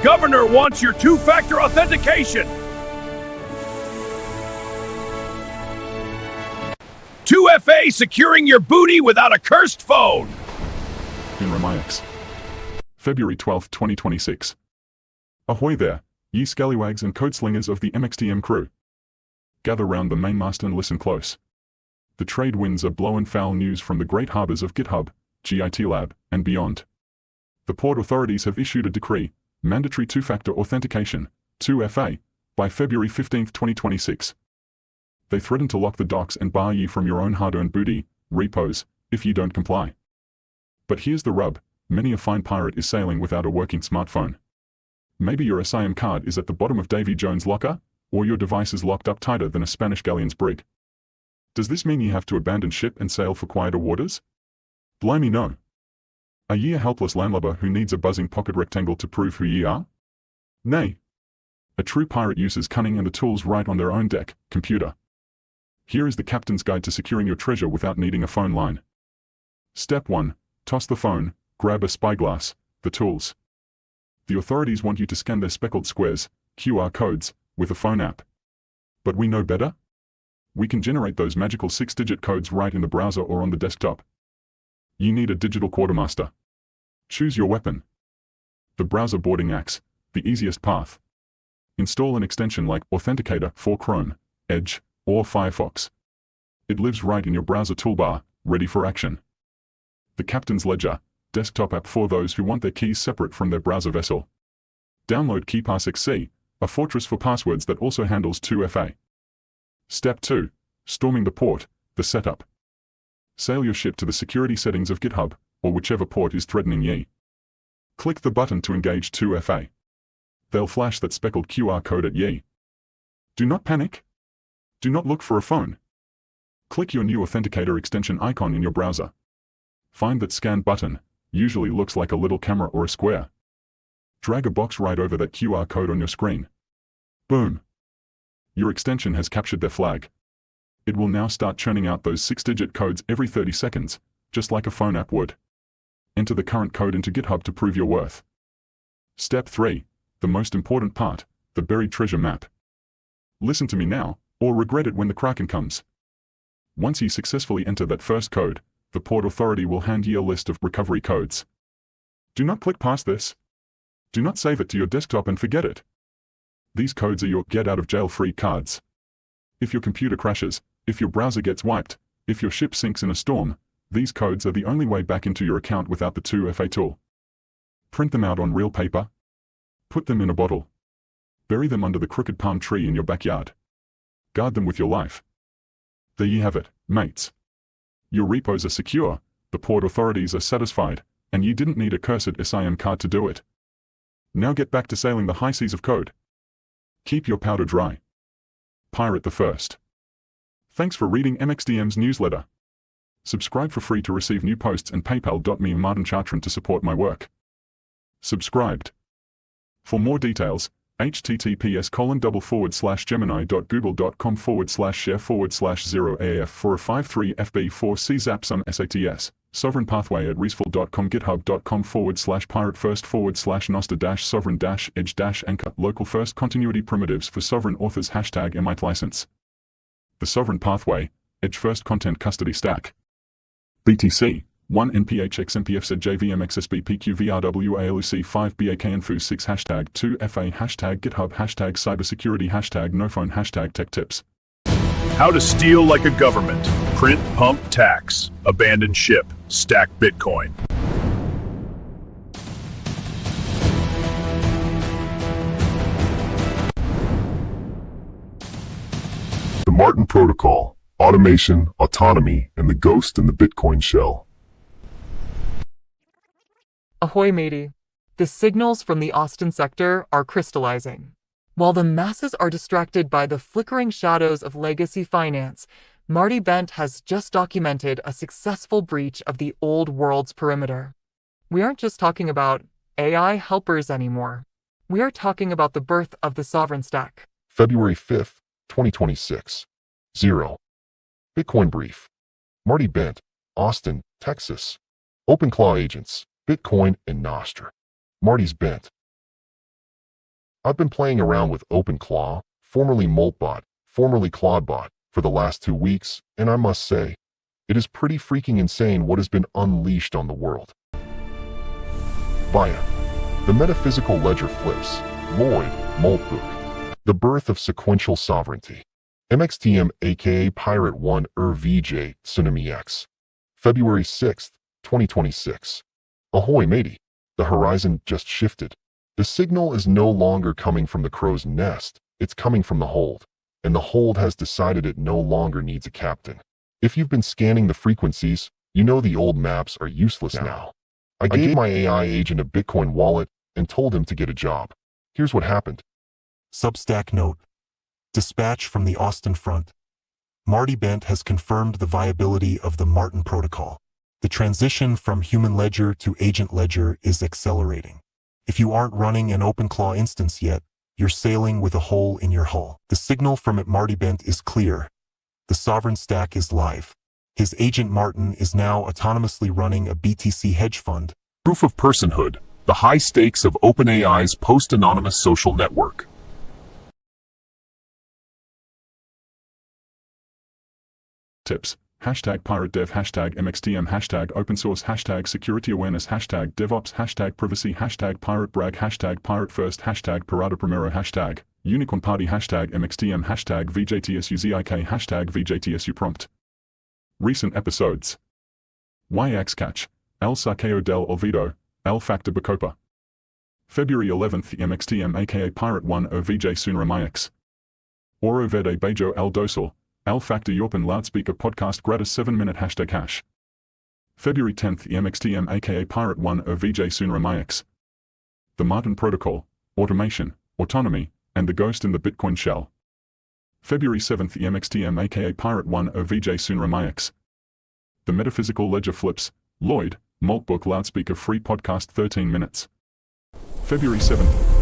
Governor wants your two-factor authentication. 2FA securing your booty without a cursed phone. In Ramax. February 12, 2026. Ahoy there, ye scallywags and codeslingers of the MXTM crew. Gather round the mainmast and listen close. The trade winds are blowing foul news from the great harbors of GitHub, GitLab, and beyond. The port authorities have issued a decree, mandatory two-factor authentication, 2FA, by February 15, 2026. They threaten to lock the docks and bar ye from your own hard-earned booty, repos, if ye don't comply. But here's the rub, many a fine pirate is sailing without a working smartphone. Maybe your SIM card is at the bottom of Davy Jones' locker, or your device is locked up tighter than a Spanish galleon's brig. Does this mean ye have to abandon ship and sail for quieter waters? Blimey no. Are ye a helpless landlubber who needs a buzzing pocket rectangle to prove who ye are? Nay. A true pirate uses cunning and the tools right on their own deck, computer. Here is the captain's guide to securing your treasure without needing a phone line. Step 1. Toss the phone, grab a spyglass, the tools. The authorities want you to scan their speckled squares, QR codes, with a phone app. But we know better? We can generate those magical 6-digit codes right in the browser or on the desktop. You need a digital quartermaster. Choose your weapon. The browser boarding axe, the easiest path. Install an extension like Authenticator for Chrome, Edge, or Firefox. It lives right in your browser toolbar, ready for action. The Captain's Ledger, desktop app for those who want their keys separate from their browser vessel. Download KeePass XC, a fortress for passwords that also handles 2FA. Step 2. Storming the port, the setup. Sail your ship to the security settings of GitHub, or whichever port is threatening ye. Click the button to engage 2FA. They'll flash that speckled QR code at ye. Do not panic. Do not look for a phone. Click your new Authenticator extension icon in your browser. Find that scan button, usually looks like a little camera or a square. Drag a box right over that QR code on your screen. Boom. Your extension has captured their flag. It will now start churning out those 6-digit codes every 30 seconds, just like a phone app would. Enter the current code into GitHub to prove your worth. Step 3. The most important part, the buried treasure map. Listen to me now, or regret it when the Kraken comes. Once you successfully enter that first code, the port authority will hand ye a list of recovery codes. Do not click past this. Do not save it to your desktop and forget it. These codes are your get-out-of-jail-free cards. If your computer crashes, if your browser gets wiped, if your ship sinks in a storm, these codes are the only way back into your account without the 2FA tool. Print them out on real paper. Put them in a bottle. Bury them under the crooked palm tree in your backyard. Guard them with your life. There ye have it, mates. Your repos are secure, the port authorities are satisfied, and ye didn't need a cursed SIM card to do it. Now get back to sailing the high seas of code. Keep your powder dry. Pirate the first. Thanks for reading MXDM's newsletter. Subscribe for free to receive new posts and paypal.me Martin Chartrand to support my work. Subscribed. For more details, https://gemini.google.com/share/0AF for a 53 FB4C Zapsum SATS, Sovereign Pathway at reaseful.com github.com/pirate first/noster-sovereign-edge-anchor local first continuity primitives for sovereign authors #emite license. The Sovereign Pathway, Edge First Content Custody Stack. BTC, 1 NPHX NPF JVMXSB PQVRWALUC 5 BAKNFU 6 #2FA #GitHub #cybersecurity #nophone #tech tips. How to steal like a government. Print, pump, tax. Abandon ship. Stack Bitcoin. The Martin Protocol, automation, autonomy, and the ghost in the Bitcoin shell. Ahoy, matey. The signals from the Austin sector are crystallizing. While the masses are distracted by the flickering shadows of legacy finance, Marty Bent has just documented a successful breach of the old world's perimeter. We aren't just talking about AI helpers anymore. We are talking about the birth of the sovereign stack. February 5th, 2026. 0. Bitcoin brief. Marty Bent, Austin, Texas. OpenClaw agents, Bitcoin and Nostr. Marty's Bent. I've been playing around with OpenClaw, formerly Moltbot, formerly Claudebot, for the last 2 weeks, and I must say, it is pretty freaking insane what has been unleashed on the world. Via the metaphysical ledger flips, Lloyd, Moltbook, the birth of sequential sovereignty. MXTM aka Pirate 1 VJ Tsunami X. February 6th, 2026. Ahoy matey, the horizon just shifted. The signal is no longer coming from the crow's nest, it's coming from the hold. And the hold has decided it no longer needs a captain. If you've been scanning the frequencies, you know the old maps are useless now. I gave my AI agent a Bitcoin wallet and told him to get a job. Here's what happened. Substack note. Dispatch from the Austin front. Marty Bent has confirmed the viability of the Martin protocol. The transition from human ledger to agent ledger is accelerating. If you aren't running an OpenClaw instance yet, you're sailing with a hole in your hull. The signal from Marty Bent is clear. The sovereign stack is live. His agent Martin is now autonomously running a BTC hedge fund. Proof of personhood, the high stakes of OpenAI's post-anonymous social network. Tips. Hashtag pirate dev, hashtag MXTM, hashtag open source, hashtag security awareness, hashtag DevOps, hashtag privacy, hashtag pirate brag, hashtag pirate first, hashtag parada primero, hashtag unicorn party, hashtag MXTM, hashtag VJTSUZIK, hashtag VJTSU prompt. Recent episodes. YX Catch, El Saqueo del Olvido, El Factor Bacopa. February 11th, MXTM aka Pirate 1 OVJ Sunramix. Oro Verde Bejo El Dosal, El Factor Yorpin Loudspeaker Podcast Gratis 7-minute hashtag hash. February 10th, MXTM aka Pirate 1 OVJ Sunramix. The Martin Protocol, Automation, Autonomy, and the Ghost in the Bitcoin Shell. February 7th, MXTM aka Pirate 1 OVJ Sunramix. The Metaphysical Ledger Flips, Lloyd, Moltbook Loudspeaker Free Podcast 13 minutes. February 7th,